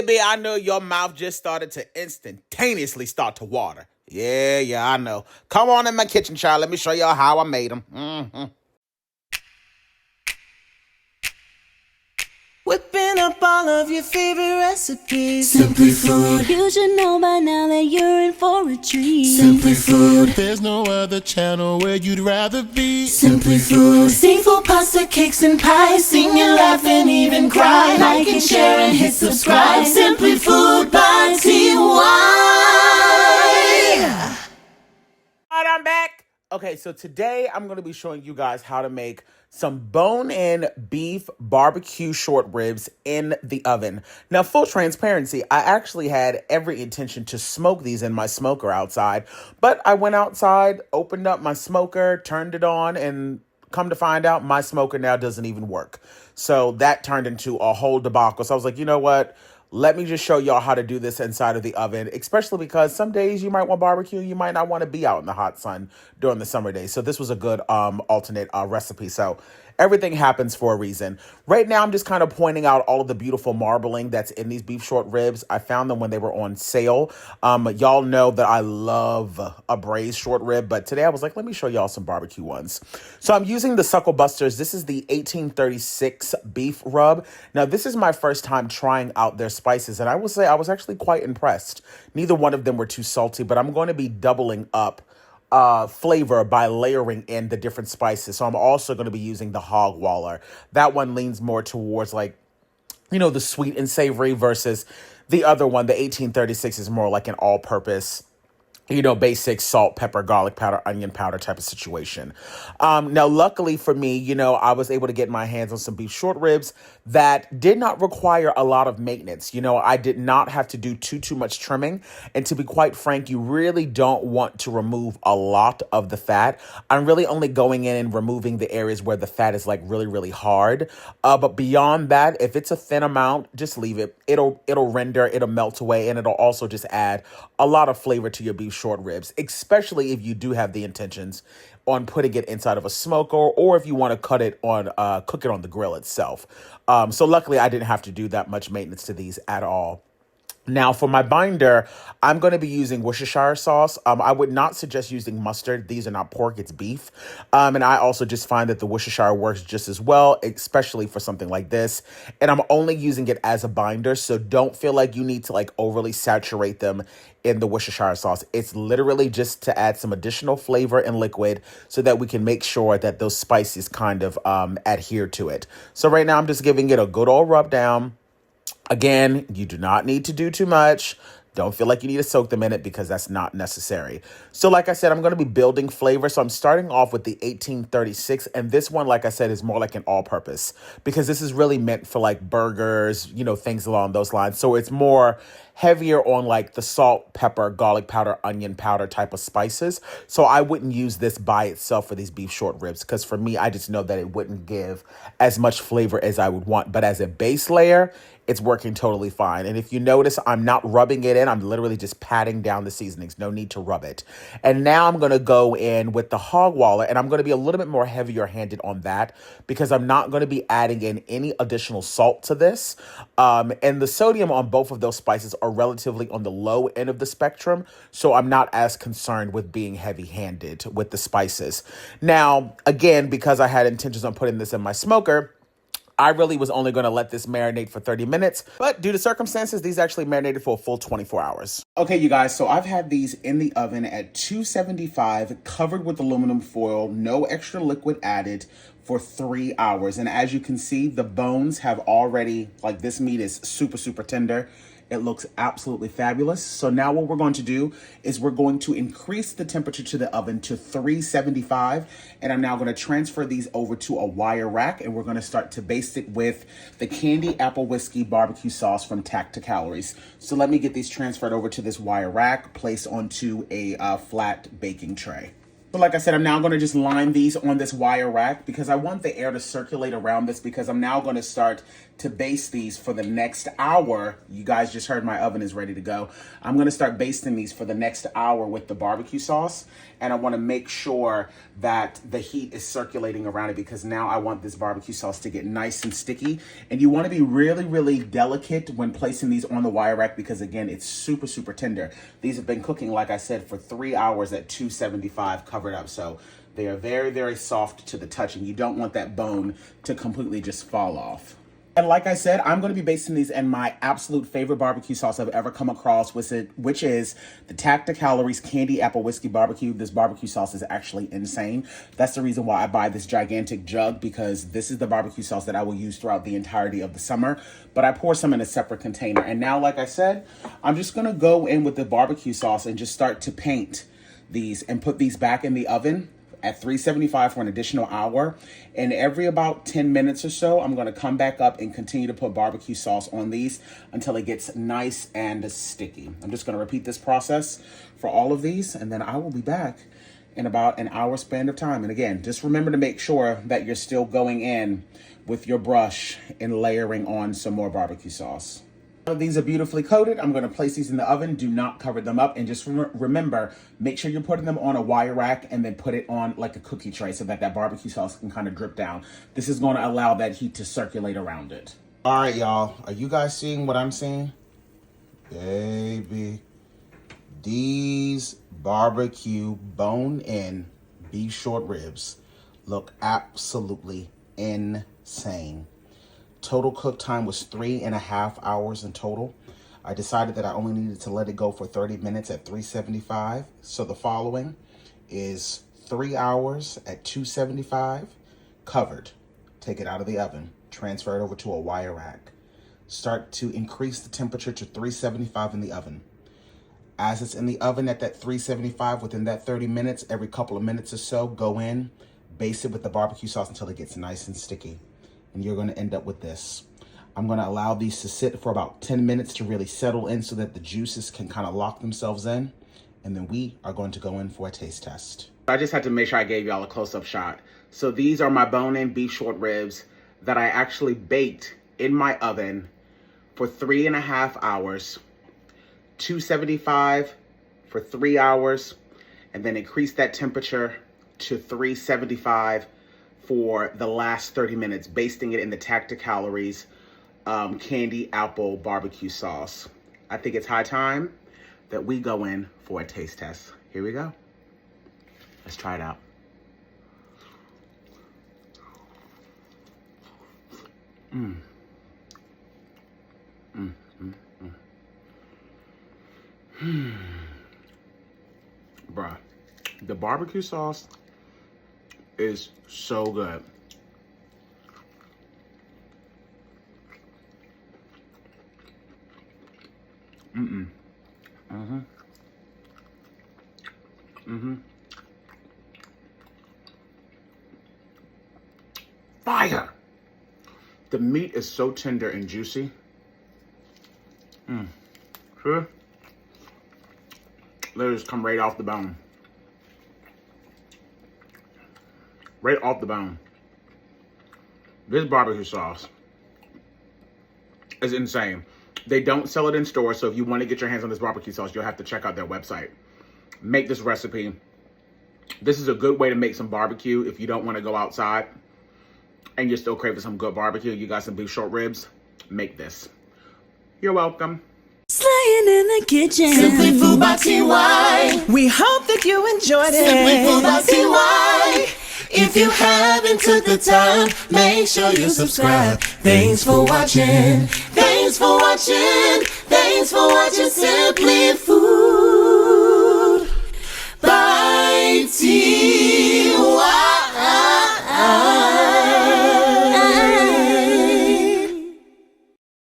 Baby, I know your mouth just started to instantaneously start to water. Yeah, I know. Come on in my kitchen, child. Let me show y'all how I made them. Whipping up all of your favorite recipes. Simply Food. You should know by now that you're in for a treat. Simply Food. There's no other channel where you'd rather be. Simply Food. Seafood, pasta, cakes, and pies. Sing and laugh and even cry. Like and share and hit subscribe. Simply Food by TY. All right, I'm back. Okay, so today I'm going to be showing you guys how to make some bone-in beef barbecue short ribs in the oven. Now, full transparency, I actually had every intention to smoke these in my smoker outside, but I went outside, opened up my smoker, turned it on, and come to find out, my smoker now doesn't even work. So that turned into a whole debacle. So I was like, you know what? Let me just show y'all how to do this inside of the oven, especially because some days you might want barbecue, you might not want to be out in the hot sun during the summer days. So this was a good alternate recipe. So everything happens for a reason. Right now, I'm just kind of pointing out all of the beautiful marbling that's in these beef short ribs. I found them when they were on sale. Y'all know that I love a braised short rib, but today I was like, let me show y'all some barbecue ones. So I'm using the Suckle Busters. This is the 1836 beef rub. Now, this is my first time trying out their spices, and I will say I was actually quite impressed. Neither one of them were too salty, but I'm going to be doubling up flavor by layering in the different spices. So I'm also going to be using the hog waller. That one leans more towards like, you know, the sweet and savory versus the other one, the 1836 is more like an all-purpose, you know, basic salt, pepper, garlic powder, onion powder type of situation. Now, luckily for me, you know, I was able to get my hands on some beef short ribs that did not require a lot of maintenance. You know, I did not have to do too much trimming. And to be quite frank, you really don't want to remove a lot of the fat. I'm really only going in and removing the areas where the fat is like really hard. But beyond that, if it's a thin amount, just leave it. It'll render, it'll melt away, and it'll also just add a lot of flavor to your beef short ribs, especially if you do have the intentions on putting it inside of a smoker, or if you want to cook it on the grill itself. So luckily I didn't have to do that much maintenance to these at all. Now, for my binder, I'm going to be using Worcestershire sauce. I would not suggest using mustard. These are not pork, it's beef. And I also just find that the Worcestershire works just as well, especially for something like this. And I'm only using it as a binder, so don't feel like you need to like overly saturate them in the Worcestershire sauce. It's literally just to add some additional flavor and liquid so that we can make sure that those spices kind of adhere to it. So right now I'm just giving it a good old rub down. Again, you do not need to do too much. Don't feel like you need to soak them in it because that's not necessary. So like I said, I'm going to be building flavor. So I'm starting off with the 1836. And this one, like I said, is more like an all-purpose because this is really meant for like burgers, you know, things along those lines. So it's more heavier on like the salt, pepper, garlic powder, onion powder type of spices. So I wouldn't use this by itself for these beef short ribs because for me, I just know that it wouldn't give as much flavor as I would want. But as a base layer, it's working totally fine. And if you notice, I'm not rubbing it in. I'm literally just patting down the seasonings. No need to rub it. And now I'm going to go in with the hog waller, and I'm going to be a little bit more heavier handed on that because I'm not going to be adding in any additional salt to this. And the sodium on both of those spices are relatively on the low end of the spectrum. So I'm not as concerned with being heavy handed with the spices. Now, again, because I had intentions on putting this in my smoker, I really was only going to let this marinate for 30 minutes, but due to circumstances, these actually marinated for a full 24 hours. Okay, you guys, so I've had these in the oven at 275, covered with aluminum foil, no extra liquid added, for 3 hours. And as you can see, the bones have already, like this meat is super tender. It looks absolutely fabulous. So now what we're going to do is we're going to increase the temperature to the oven to 375. And I'm now going to transfer these over to a wire rack. And we're going to start to baste it with the candy apple whiskey barbecue sauce from Tack to Calories. So let me get these transferred over to this wire rack, placed onto a flat baking tray. So like I said, I'm now going to just line these on this wire rack because I want the air to circulate around this because I'm now going to start to baste these for the next hour. You guys just heard my oven is ready to go. I'm gonna start basting these for the next hour with the barbecue sauce. And I wanna make sure that the heat is circulating around it, because now I want this barbecue sauce to get nice and sticky. And you wanna be really, really delicate when placing these on the wire rack, because again, it's super, super tender. These have been cooking, like I said, for 3 hours at 275 covered up. So they are very, very soft to the touch, and you don't want that bone to completely just fall off. And like I said, I'm going to be basting these in my absolute favorite barbecue sauce I've ever come across, which is the Tacticalories Candy Apple Whiskey Barbecue. This barbecue sauce is actually insane. That's the reason why I buy this gigantic jug, because this is the barbecue sauce that I will use throughout the entirety of the summer. But I pour some in a separate container. And now, like I said, I'm just going to go in with the barbecue sauce and just start to paint these and put these back in the oven at 375 for an additional hour. And every about 10 minutes or so, I'm going to come back up and continue to put barbecue sauce on these until it gets nice and sticky. I'm just going to repeat this process for all of these, and then I will be back in about an hour span of time. And again, just remember to make sure that you're still going in with your brush and layering on some more barbecue sauce. These are beautifully coated. I'm going to place these in the oven. Do not cover them up. And just remember, make sure you're putting them on a wire rack and then put it on like a cookie tray so that that barbecue sauce can kind of drip down. This is going to allow that heat to circulate around it. All right, y'all. Are you guys seeing what I'm seeing? Baby. These barbecue bone-in beef short ribs look absolutely insane. Total cook time was 3.5 hours in total. I decided that I only needed to let it go for 30 minutes at 375. So the following is 3 hours at 275, covered. Take it out of the oven, transfer it over to a wire rack. Start to increase the temperature to 375 in the oven. As it's in the oven at that 375, within that 30 minutes, every couple of minutes or so, go in, baste it with the barbecue sauce until it gets nice and sticky. And you're going to end up with this. I'm going to allow these to sit for about 10 minutes to really settle in so that the juices can kind of lock themselves in. And then we are going to go in for a taste test. I just had to make sure I gave y'all a close-up shot. So these are my bone-in beef short ribs that I actually baked in my oven for 3.5 hours, 275 for 3 hours, and then increased that temperature to 375 for the last 30 minutes, basting it in the Tacticalories candy apple barbecue sauce. I think it's high time that we go in for a taste test. Here we go. Let's try it out. Bruh, the barbecue sauce is so good. Fire! The meat is so tender and juicy. Sure. Let it just come right off the bone. Right off the bone. This barbecue sauce is insane. They don't sell it in stores, so if you want to get your hands on this barbecue sauce, you'll have to check out their website. Make this recipe. This is a good way to make some barbecue if you don't want to go outside and you're still craving some good barbecue. You got some beef short ribs. Make this. You're welcome. Slaying in the kitchen. Simply Food by TY. We hope that you enjoyed it. Simply Food by TY. If you haven't took the time, make sure you subscribe. Thanks for watching. Thanks for watching. Thanks for watching Simply Food.